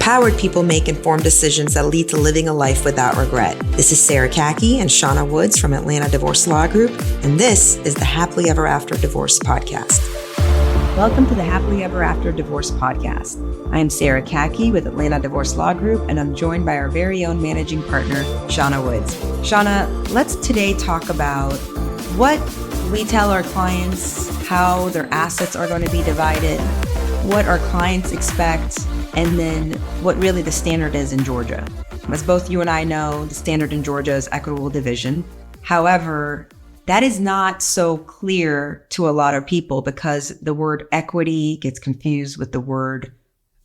Empowered people make informed decisions that lead to living a life without regret. This is Sarah Kaki and Shauna Woods from Atlanta Divorce Law Group, and this is the Happily Ever After Divorce Podcast. Welcome to the Happily Ever After Divorce Podcast. I am Sarah Kaki with Atlanta Divorce Law Group, and I'm joined by our very own managing partner, Shauna Woods. Shauna, let's today talk about what we tell our clients, how their assets are going to be divided, what our clients expect, and then what really the standard is in Georgia. As both you and I know, the standard in Georgia is Equitable Division. However, that is not so clear to a lot of people because the word equity gets confused with the word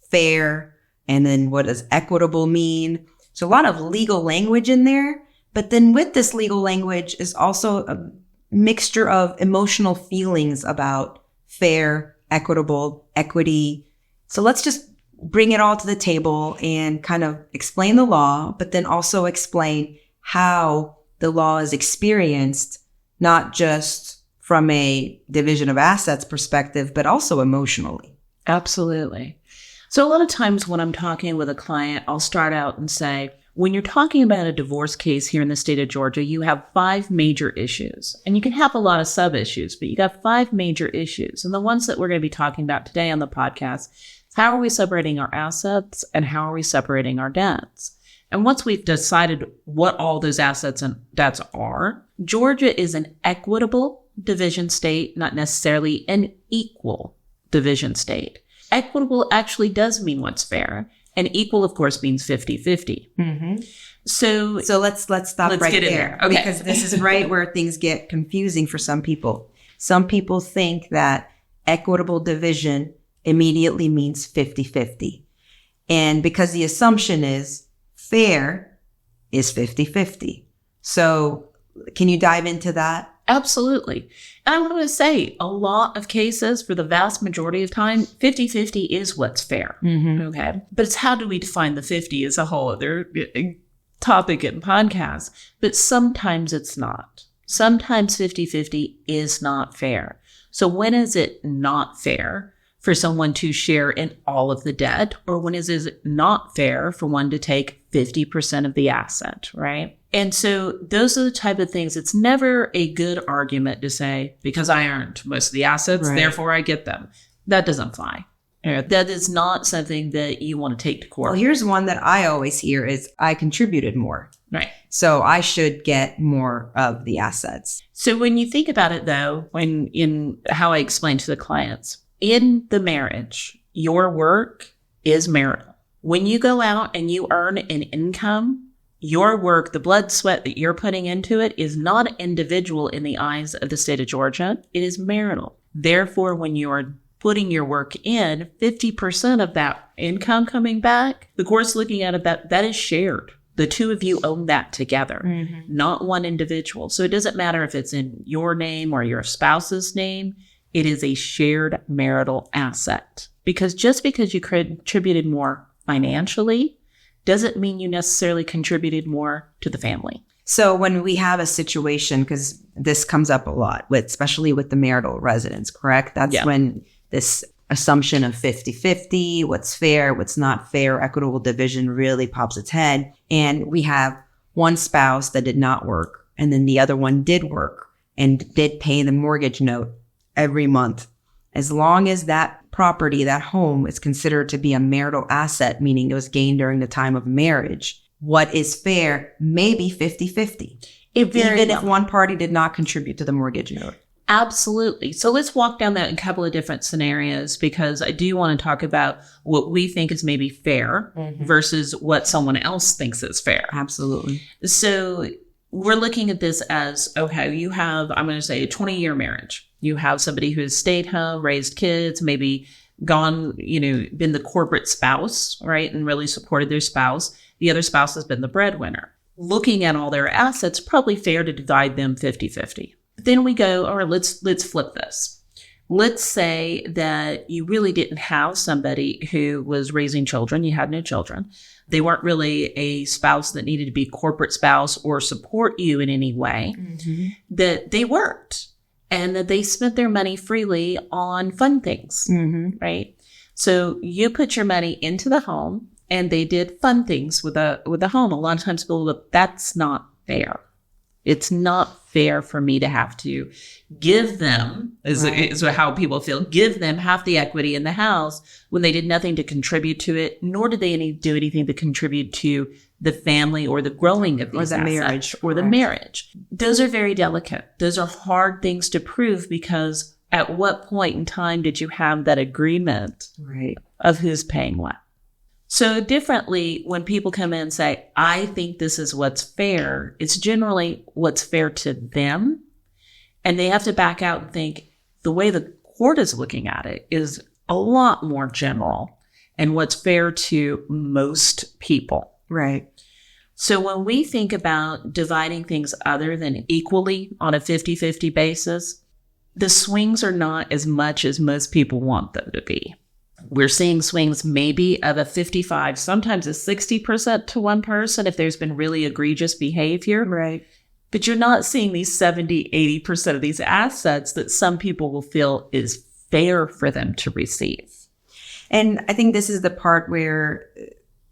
fair. And then what does equitable mean? So a lot of legal language in there. But then with this legal language is also a mixture of emotional feelings about fair, equitable, equity. So let's just bring it all to the table and kind of explain the law, but then also explain how the law is experienced, not just from a division of assets perspective, but also emotionally. Absolutely. So a lot of times when I'm talking with a client, I'll start out and say, when you're talking about a divorce case here in the state of Georgia, you have 5 major issues. And you can have a lot of sub-issues, but you got 5 major issues. And the ones that we're going to be talking about today on the podcast, how are we separating our assets and how are we separating our debts? And once we've decided what all those assets and debts are, Georgia is an equitable division state, not necessarily an equal division state. Equitable actually does mean what's fair. And equal, of course, means 50-50. Mm-hmm. So let's stop right there. Okay. Because this is right where things get confusing for some people. Some people think that equitable division immediately means 50-50. And because the assumption is fair is 50-50. So can you dive into that? Absolutely. And I want to say a lot of cases, for the vast majority of time, 50-50 is what's fair. Mm-hmm. Okay. But it's how do we define the 50 is a whole other topic in podcasts. But sometimes it's not. Sometimes 50-50 is not fair. So when is it not fair for someone to share in all of the debt? Or when is it not fair for one to take 50% of the asset, right? And so those are the type of things. It's never a good argument to say, because I earned most of the assets, right, therefore I get them. That doesn't fly. That is not something that you want to take to court. Well, here's one that I always hear is I contributed more. Right. So I should get more of the assets. So when you think about it, though, when in how I explain to the clients, in the marriage, your work is marital. When you go out and you earn an income, your work, the blood, sweat that you're putting into it is not individual in the eyes of the state of Georgia. It is marital. Therefore, when you're putting your work in, 50% of that income coming back, the court's looking at it that is shared. The two of you own that together, not one individual. So it doesn't matter if it's in your name or your spouse's name. It is a shared marital asset. Because just because you contributed more financially doesn't mean you necessarily contributed more to the family. So when we have a situation, because this comes up a lot, especially with the marital residence, correct? That's when this assumption of 50-50, what's fair, what's not fair, equitable division really pops its head. And we have one spouse that did not work, and then the other one did work and did pay the mortgage note every month. As long as that property, that home, is considered to be a marital asset, meaning it was gained during the time of marriage, what is fair may be 50-50, even if one party did not contribute to the mortgage note. Absolutely. So let's walk down that in a couple of different scenarios, because I do want to talk about what we think is maybe fair versus what someone else thinks is fair. Absolutely. So we're looking at this as, okay, you have, I'm going to say, a 20-year marriage. You have somebody who's stayed home, raised kids, maybe gone, been the corporate spouse, right, and really supported their spouse. The other spouse has been the breadwinner. Looking at all their assets, probably fair to divide them 50-50. But then we go, all right, let's flip this. Let's say that you really didn't have somebody who was raising children. You had no children. They weren't really a spouse that needed to be corporate spouse or support you in any way. That they worked. And that they spent their money freely on fun things, right? So you put your money into the home and they did fun things with the home. A lot of times people look, that's not fair. It's not fair for me to have to give them, is how people feel, give them half the equity in the house when they did nothing to contribute to it, nor did they do anything to contribute to the family or the growing of these assets or the marriage. Those are very delicate. Those are hard things to prove, because at what point in time did you have that agreement of who's paying what? So differently, when people come in and say, I think this is what's fair, it's generally what's fair to them. And they have to back out and think the way the court is looking at it is a lot more general and what's fair to most people. Right. So when we think about dividing things other than equally on a 50-50 basis, the swings are not as much as most people want them to be. We're seeing swings maybe of a 55, sometimes a 60% to one person if there's been really egregious behavior. Right. But you're not seeing these 70, 80% of these assets that some people will feel is fair for them to receive. And I think this is the part where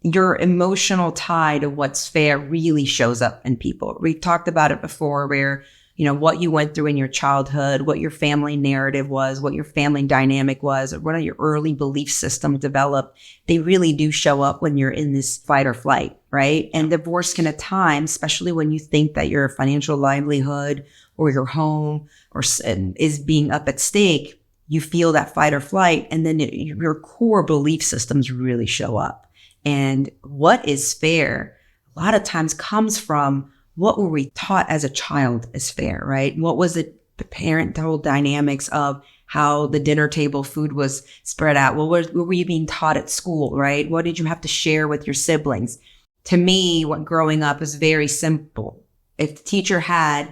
your emotional tie to what's fair really shows up in people. We've talked about it before, where what you went through in your childhood, what your family narrative was, what your family dynamic was, or what your early belief system developed. They really do show up when you're in this fight or flight, right? And divorce can at times, especially when you think that your financial livelihood or your home is being up at stake, you feel that fight or flight, and then your core belief systems really show up. And what is fair a lot of times comes from what were we taught as a child is fair, right? What was the parental dynamics of how the dinner table food was spread out? What were you being taught at school, right? What did you have to share with your siblings? To me, what growing up is very simple. If the teacher had,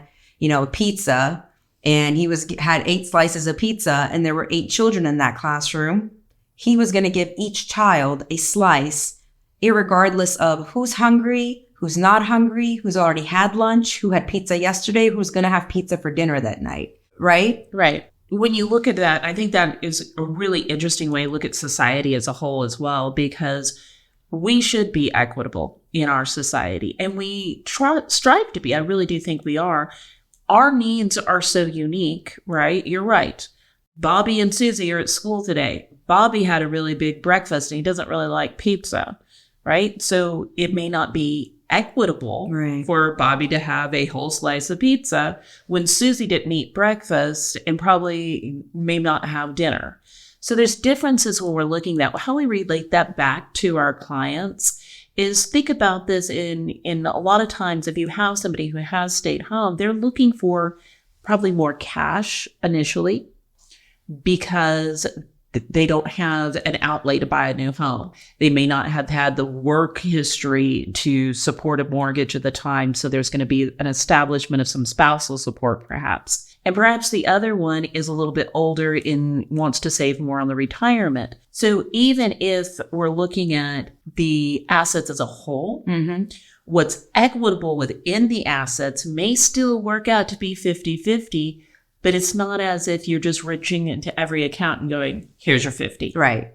pizza, and he had 8 slices of pizza, and there were 8 children in that classroom, he was going to give each child a slice, irregardless of who's hungry, who's not hungry, who's already had lunch, who had pizza yesterday, who's going to have pizza for dinner that night, right? Right. When you look at that, I think that is a really interesting way to look at society as a whole as well, because we should be equitable in our society, and we strive to be. I really do think we are. Our needs are so unique, right? You're right. Bobby and Susie are at school today. Bobby had a really big breakfast and he doesn't really like pizza, right? So it may not be equitable for Bobby to have a whole slice of pizza when Susie didn't eat breakfast and probably may not have dinner. So there's differences when we're looking at how we relate that back to our clients. Is think about this in a lot of times, if you have somebody who has stayed home, they're looking for probably more cash initially because they don't have an outlay to buy a new home. They may not have had the work history to support a mortgage at the time. So there's going to be an establishment of some spousal support, perhaps. And perhaps the other one is a little bit older and wants to save more on the retirement. So even if we're looking at the assets as a whole, what's equitable within the assets may still work out to be 50-50. But it's not as if you're just reaching into every account and going, here's your 50. Right.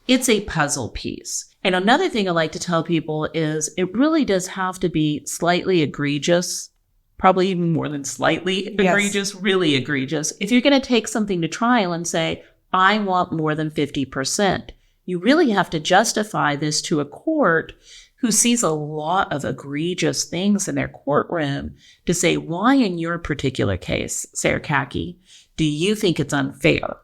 It's a puzzle piece. And another thing I like to tell people is it really does have to be slightly egregious, probably even more than slightly egregious, really egregious. If you're going to take something to trial and say, I want more than 50%, you really have to justify this to a court who sees a lot of egregious things in their courtroom to say, why in your particular case, Sarah Kaki, do you think it's unfair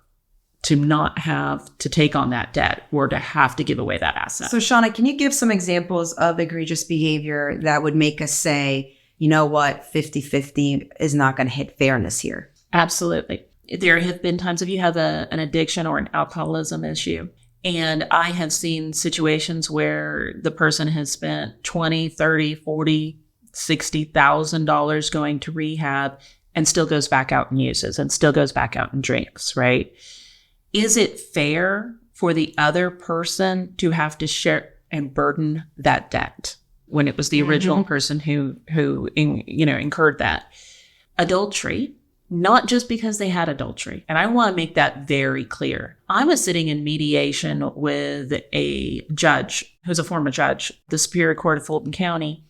to not have to take on that debt or to have to give away that asset? So Shauna, can you give some examples of egregious behavior that would make us say, you know what, 50-50 is not going to hit fairness here? Absolutely. There have been times if you have an addiction or an alcoholism issue, and I have seen situations where the person has spent $20, $30, $40, $60,000 going to rehab and still goes back out and uses and still goes back out and drinks, right? Is it fair for the other person to have to share and burden that debt when it was the original person who incurred that? Adultery not just because they had adultery. And I want to make that very clear. I was sitting in mediation with a judge who's a former judge, the Superior Court of Fulton County,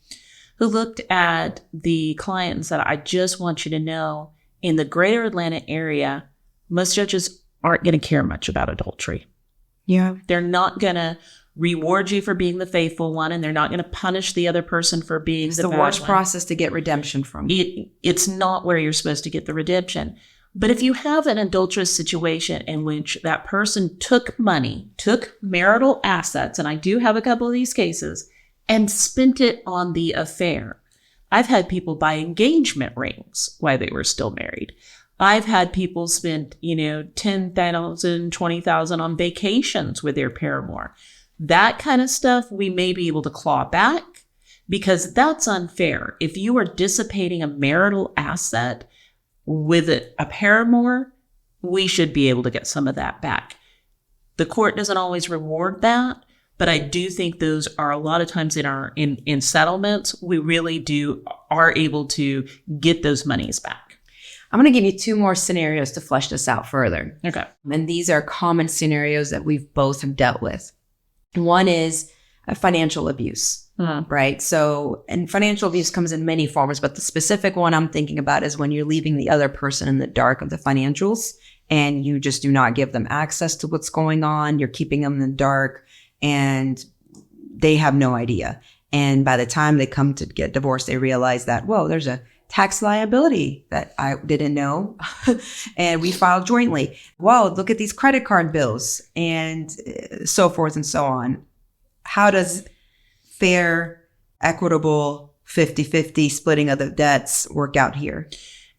who looked at the client and said, I just want you to know, in the greater Atlanta area, most judges aren't going to care much about adultery. Yeah. They're not going to reward you for being the faithful one, and they're not going to punish the other person for being the worst one. process to get redemption from. It's not where you're supposed to get the redemption. But if you have an adulterous situation in which that person took money, took marital assets, and I do have a couple of these cases, and spent it on the affair. I've had people buy engagement rings while they were still married. I've had people spend, $10,000, $20,000 on vacations with their paramour. That kind of stuff we may be able to claw back, because that's unfair. If you are dissipating a marital asset with a paramour, we should be able to get some of that back. The court doesn't always reward that, but I do think those are a lot of times in settlements, we really are able to get those monies back. I'm going to give you two more scenarios to flesh this out further. Okay. And these are common scenarios that we've both have dealt with. One is financial abuse, right? So, and financial abuse comes in many forms, but the specific one I'm thinking about is when you're leaving the other person in the dark of the financials and you just do not give them access to what's going on. You're keeping them in the dark and they have no idea. And by the time they come to get divorced, they realize that, whoa, there's a tax liability that I didn't know. And we filed jointly. Whoa, look at these credit card bills and so forth and so on. How does fair, equitable, 50-50 splitting of the debts work out here?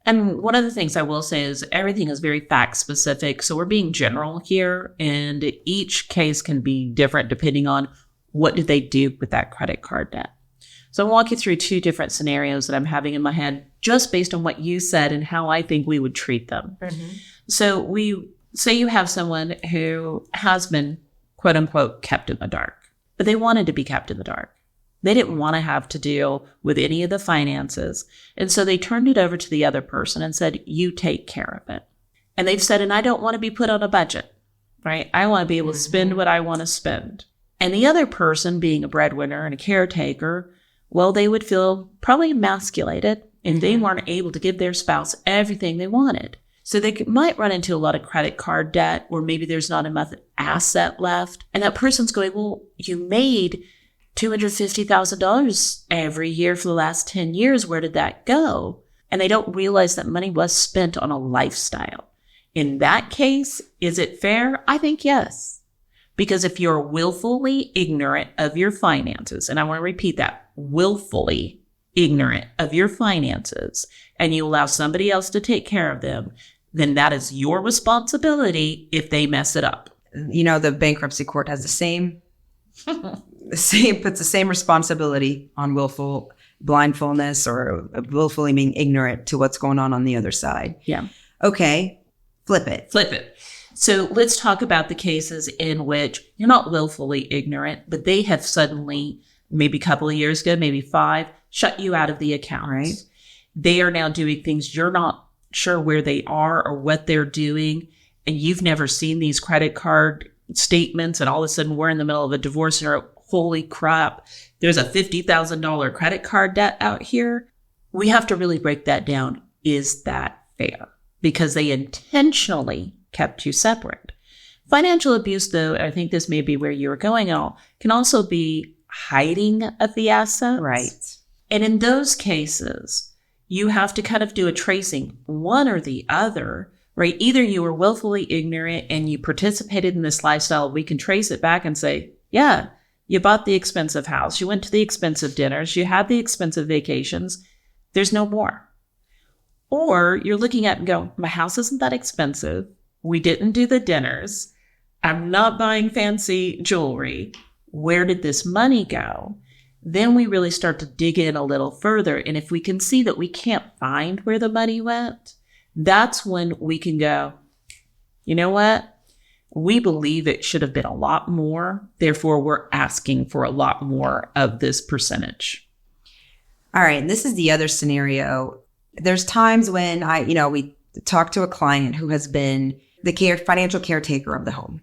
And one of the things I will say is everything is very fact specific. So we're being general here, and each case can be different depending on what did they do with that credit card debt. So I'll walk you through two different scenarios that I'm having in my head just based on what you said and how I think we would treat them. Mm-hmm. So we say you have someone who has been, quote unquote, kept in the dark, but they wanted to be kept in the dark. They didn't want to have to deal with any of the finances. And so they turned it over to the other person and said, you take care of it. And they've said, and I don't want to be put on a budget, right? I want to be able to spend what I want to spend. And the other person, being a breadwinner and a caretaker, well, they would feel probably emasculated and they weren't able to give their spouse everything they wanted. So they might run into a lot of credit card debt, or maybe there's not enough asset left. And that person's going, well, you made $250,000 every year for the last 10 years. Where did that go? And they don't realize that money was spent on a lifestyle. In that case, is it fair? I think yes. Because if you're willfully ignorant of your finances, and I want to repeat that, willfully ignorant of your finances, and you allow somebody else to take care of them, then that is your responsibility if they mess it up. The bankruptcy court has puts the same responsibility on willful blindfulness or willfully being ignorant to what's going on the other side. Yeah. Okay. Flip it. So let's talk about the cases in which you're not willfully ignorant, but they have suddenly, maybe a couple of years ago, maybe 5, shut you out of the account. Right. They are now doing things you're not sure where they are or what they're doing, and you've never seen these credit card statements, and all of a sudden we're in the middle of a divorce and you're, holy crap, there's a $50,000 credit card debt out here. We have to really break that down. Is that fair? Because they intentionally kept you separate. Financial abuse, though, I think this may be where you were going at all, can also be hiding of the assets. Right. And in those cases, you have to kind of do a tracing, one or the other, right? Either you were willfully ignorant and you participated in this lifestyle. We can trace it back and say, yeah, you bought the expensive house. You went to the expensive dinners. You had the expensive vacations. There's no more. Or you're looking at and go, my house isn't that expensive. We didn't do the dinners. I'm not buying fancy jewelry. Where did this money go? Then we really start to dig in a little further. And if we can see that we can't find where the money went, that's when we can go, you know what? We believe it should have been a lot more. Therefore, we're asking for a lot more of this percentage. All right. And this is the other scenario. There's times when we talked to a client who has been the financial caretaker of the home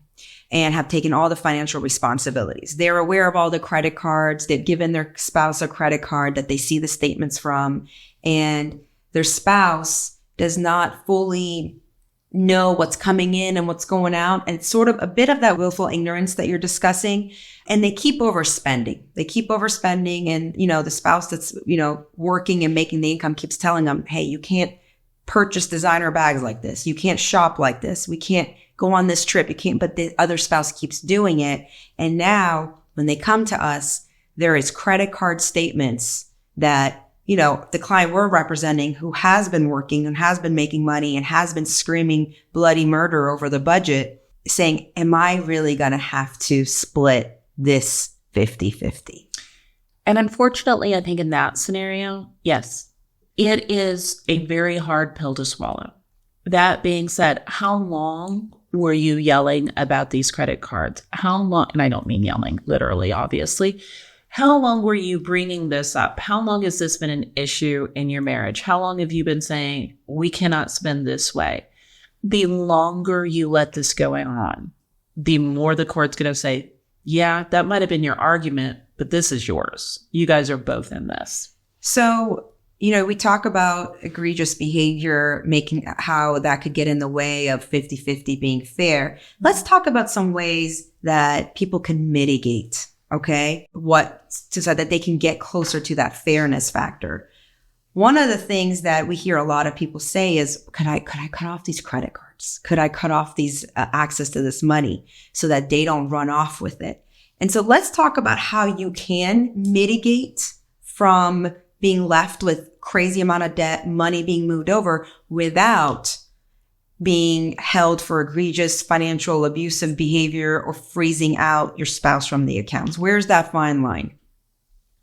and have taken all the financial responsibilities. They're aware of all the credit cards. They've given their spouse a credit card that they see the statements from, and their spouse does not fully know what's coming in and what's going out. And it's sort of a bit of that willful ignorance that you're discussing. And they keep overspending. And, the spouse that's, working and making the income keeps telling them, hey, you can't purchase designer bags like this. You can't shop like this. We can't go on this trip. You can't, but the other spouse keeps doing it. And now when they come to us, there is credit card statements that, the client we're representing who has been working and has been making money and has been screaming bloody murder over the budget, saying, am I really going to have to split this 50-50? And unfortunately, I think in that scenario, yes, it is a very hard pill to swallow. That being said, how long were you yelling about these credit cards? How long, and I don't mean yelling literally, obviously. How long were you bringing this up? How long has this been an issue in your marriage? How long have you been saying, we cannot spend this way? The longer you let this go on, the more the court's going to say, yeah, that might have been your argument, but this is yours. You guys are both in this. So, we talk about egregious behavior, making how that could get in the way of 50-50 being fair. Let's talk about some ways that people can mitigate, okay? So that they can get closer to that fairness factor. One of the things that we hear a lot of people say is, could I cut off these credit cards? Could I cut off these access to this money so that they don't run off with it? And so let's talk about how you can mitigate from being left with crazy amount of debt, money being moved over without being held for egregious financial abusive behavior or freezing out your spouse from the accounts. Where's that fine line?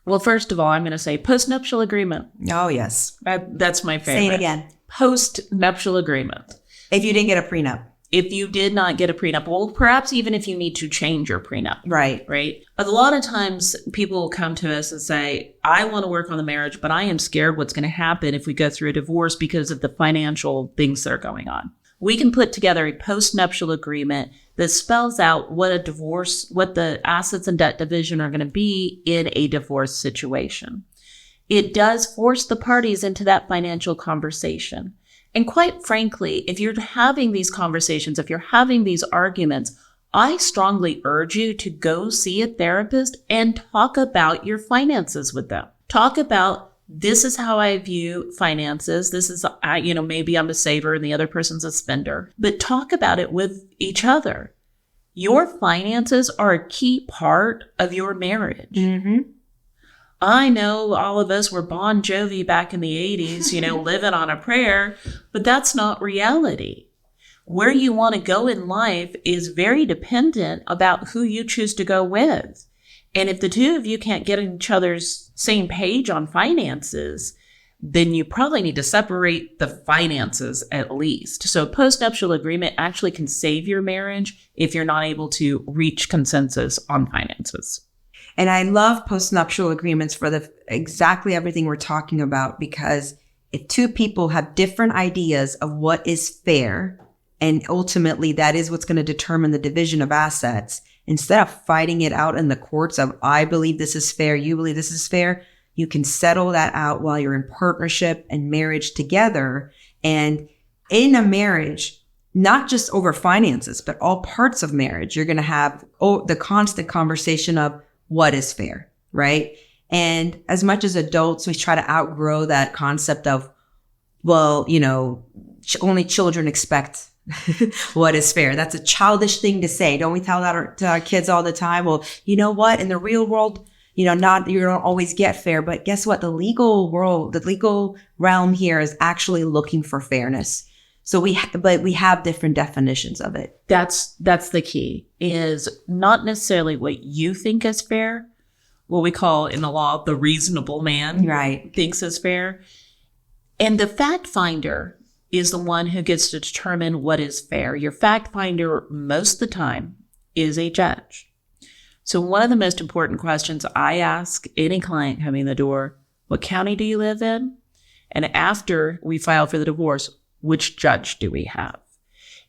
Well, first of all, I'm going to say post-nuptial agreement. Oh, yes. That's my favorite. Say it again. Post-nuptial agreement. If you didn't get a prenup. If you did not get a prenup, well, perhaps even if you need to change your prenup. Right. But a lot of times people will come to us and say, I want to work on the marriage, but I am scared what's going to happen if we go through a divorce because of the financial things that are going on. We can put together a post-nuptial agreement that spells out what the assets and debt division are going to be in a divorce situation. It does force the parties into that financial conversation. And quite frankly, if you're having these conversations, if you're having these arguments, I strongly urge you to go see a therapist and talk about your finances with them. Talk about, this is how I view finances. This is, maybe I'm a saver and the other person's a spender, but talk about it with each other. Your finances are a key part of your marriage. Mm-hmm. I know all of us were Bon Jovi back in the 80s, living on a prayer, but that's not reality. Where you want to go in life is very dependent about who you choose to go with. And if the two of you can't get in each other's same page on finances, then you probably need to separate the finances at least. So a postnuptial agreement actually can save your marriage if you're not able to reach consensus on finances. And I love postnuptial agreements for exactly everything we're talking about, because if two people have different ideas of what is fair, and ultimately that is what's going to determine the division of assets, instead of fighting it out in the courts of, I believe this is fair, you believe this is fair, you can settle that out while you're in partnership and marriage together. And in a marriage, not just over finances, but all parts of marriage, you're going to have the constant conversation of what is fair, right? And as much as adults, we try to outgrow that concept of, well, only children expect what is fair. That's a childish thing to say. Don't we tell that to our kids all the time? Well, you know what? In the real world, you don't always get fair, but guess what? The legal realm here is actually looking for fairness. So but we have different definitions of it. That's the key, is not necessarily what you think is fair, what we call in the law, the reasonable man thinks is fair. And the fact finder is the one who gets to determine what is fair. Your fact finder, most of the time, is a judge. So one of the most important questions I ask any client coming in the door, what county do you live in? And after we file for the divorce, which judge do we have?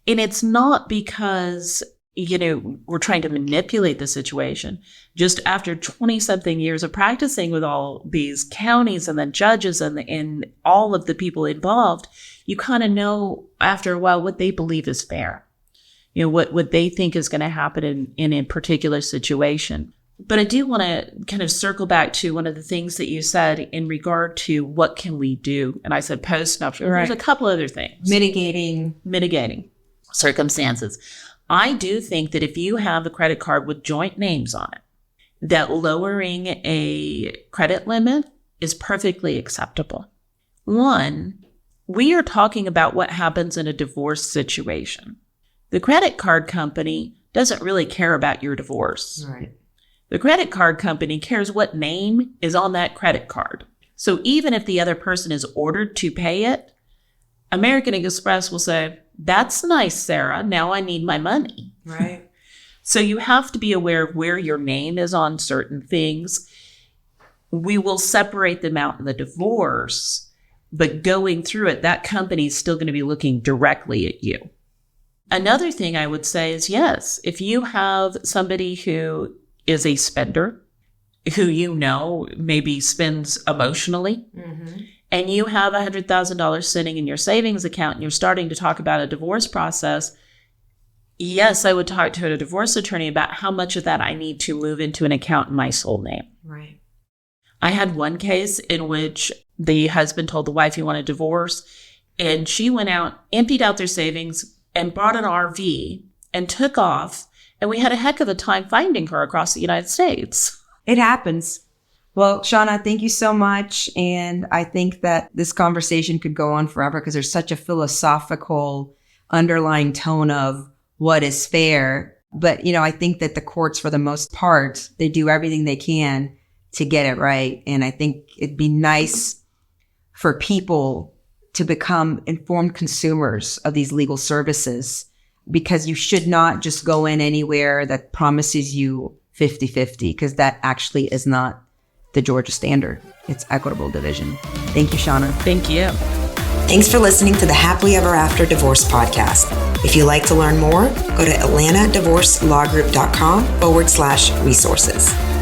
And it's not because, we're trying to manipulate the situation. Just after 20 something years of practicing with all these counties and then judges and all of the people involved, you kind of know after a while what they believe is fair. What they think is going to happen in a particular situation. But I do want to kind of circle back to one of the things that you said in regard to what can we do? And I said post-nuptial. Right. There's a couple other things. Mitigating circumstances. I do think that if you have a credit card with joint names on it, that lowering a credit limit is perfectly acceptable. One, we are talking about what happens in a divorce situation. The credit card company doesn't really care about your divorce. Right. The credit card company cares what name is on that credit card. So even if the other person is ordered to pay it, American Express will say, "That's nice, Sarah. Now I need my money." Right. So you have to be aware of where your name is on certain things. We will separate them out in the divorce, but going through it, that company is still going to be looking directly at you. Another thing I would say is, yes, if you have somebody who is a spender, who maybe spends emotionally, and you have $100,000 sitting in your savings account and you're starting to talk about a divorce process, yes, I would talk to a divorce attorney about how much of that I need to move into an account in my sole name. Right. I had one case in which the husband told the wife he wanted a divorce, and she went out, emptied out their savings, and bought an RV and took off. And we had a heck of a time finding her across the United States. It happens. Well, Shauna, thank you so much. And I think that this conversation could go on forever because there's such a philosophical underlying tone of what is fair. But, I think that the courts, for the most part, they do everything they can to get it right. And I think it'd be nice for people to become informed consumers of these legal services, because you should not just go in anywhere that promises you 50-50, because that actually is not the Georgia standard. It's Equitable Division. Thank you, Shauna. Thank you. Thanks for listening to the Happily Ever After Divorce Podcast. If you'd like to learn more, go to atlantadivorcelawgroup.com/resources.